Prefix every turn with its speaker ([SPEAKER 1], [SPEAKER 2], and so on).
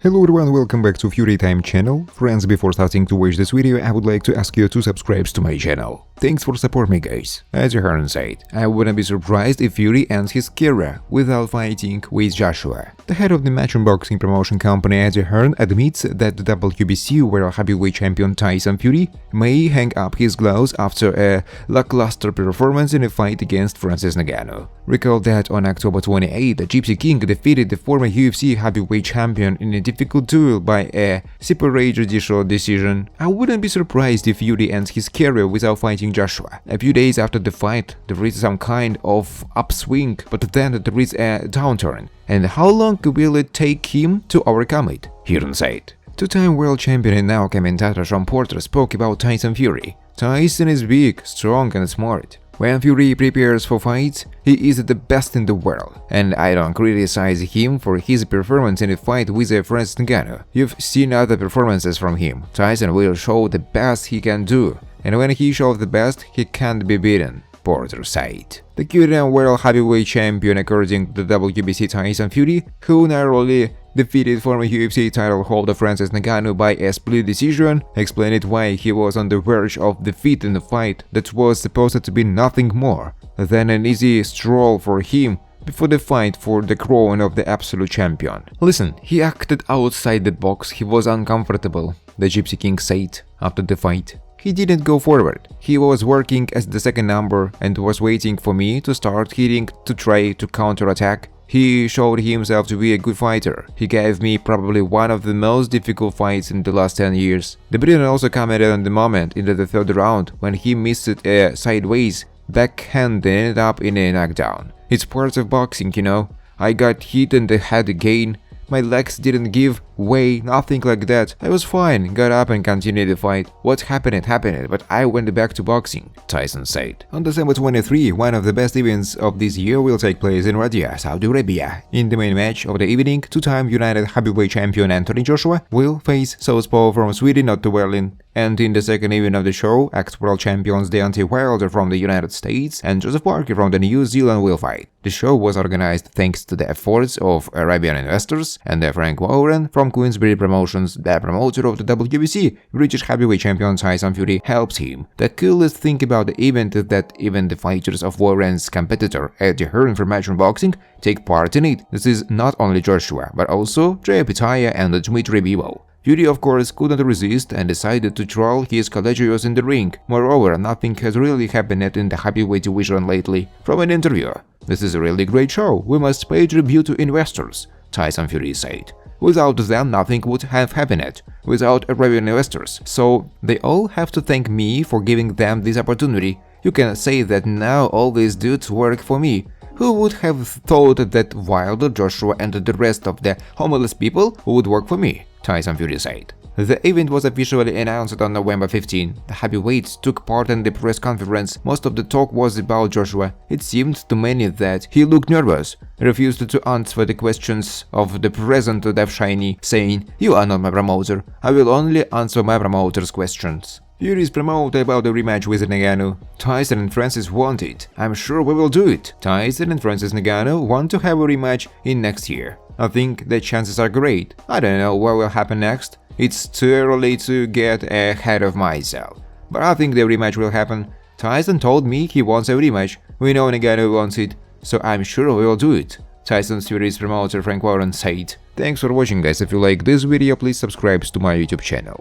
[SPEAKER 1] Hello everyone, welcome back to Fury Time channel. Friends, before starting to watch this video, I would like to ask you to subscribe to my channel. Thanks for supporting me, guys. Eddie Hearn said, I wouldn't be surprised if Fury ends his career without fighting with Joshua. The head of the Matchroom Boxing promotion company Eddie Hearn admits that the WBC World Heavyweight champion Tyson Fury may hang up his gloves after a lackluster performance in a fight against Francis Ngannou. Recall that on October 28, the Gypsy King defeated the former UFC heavyweight champion in a difficult duel by a separate judicial decision. I wouldn't be surprised if Fury ends his career without fighting Joshua. A few days after the fight, there is some kind of upswing, but then there is a downturn. And how long will it take him to overcome it? Hearn said. Two-time world champion and now commentator Sean Porter spoke about Tyson Fury. Tyson is big, strong and smart. When Fury prepares for fights, he is the best in the world, and I don't criticize him for his performance in a fight with Francis Ngannou. You've seen other performances from him. Tyson will show the best he can do, and when he shows the best, he can't be beaten, Porter said. The current world heavyweight champion, according to the WBC Tyson Fury, who narrowly defeated former UFC title holder Francis Ngannou by a split decision, explained why he was on the verge of defeat in a fight that was supposed to be nothing more than an easy stroll for him before the fight for the crown of the absolute champion. Listen, he acted outside the box, he was uncomfortable, the Gypsy King said after the fight. He didn't go forward. He was working as the second number and was waiting for me to start hitting to try to counterattack. He showed himself to be a good fighter. He gave me probably one of the most difficult fights in the last 10 years. The Briton also commented on the moment in the third round when he missed a sideways backhand that ended up in a knockdown. It's part of boxing, you know. I got hit in the head again. My legs didn't give way, nothing like that. I was fine, got up and continued the fight. What happened, but I went back to boxing, Tyson said. On December 23, one of the best events of this year will take place in Riyadh, Saudi Arabia. In the main match of the evening, two-time United heavyweight champion Anthony Joshua will face southpaw from Sweden Otto Wallin. And in the second event of the show, ex-world champions Deontay Wilder from the United States and Joseph Parker from the New Zealand will fight. The show was organized thanks to the efforts of Arabian investors and Frank Warren from Queensberry Promotions, the promoter of the WBC. British heavyweight champion Tyson Fury helps him. The coolest thing about the event is that even the fighters of Warren's competitor Eddie Hearn from Matchroom Boxing take part in it. This is not only Joshua, but also Jay Pitaya and Dmitry Bivol. Fury, of course, couldn't resist and decided to troll his collegios in the ring. Moreover, nothing has really happened in the heavyweight division lately. From an interview, this is a really great show. We must pay tribute to investors, Tyson Fury said. Without them, nothing would have happened, without Arabian investors, so they all have to thank me for giving them this opportunity. You can say that now all these dudes work for me. Who would have thought that Wilder, Joshua and the rest of the homeless people would work for me? Tyson Fury said. The event was officially announced on November 15. The heavyweights took part in the press conference. Most of the talk was about Joshua. It seemed to many that he looked nervous, refused to answer the questions of the present Dave Shiny, saying, "You are not my promoter. I will only answer my promoter's questions." Fury's promoted about the rematch with Ngannou. Tyson and Francis want it. I'm sure we will do it. Tyson and Francis Ngannou want to have a rematch in next year. I think the chances are great. I don't know what will happen next. It's too early to get ahead of myself. But I think the rematch will happen. Tyson told me he wants a rematch. We know Ngannou wants it, so I'm sure we will do it, Tyson Fury's promoter Frank Warren said. Thanks for watching, guys. If you like this video, please subscribe to my YouTube channel.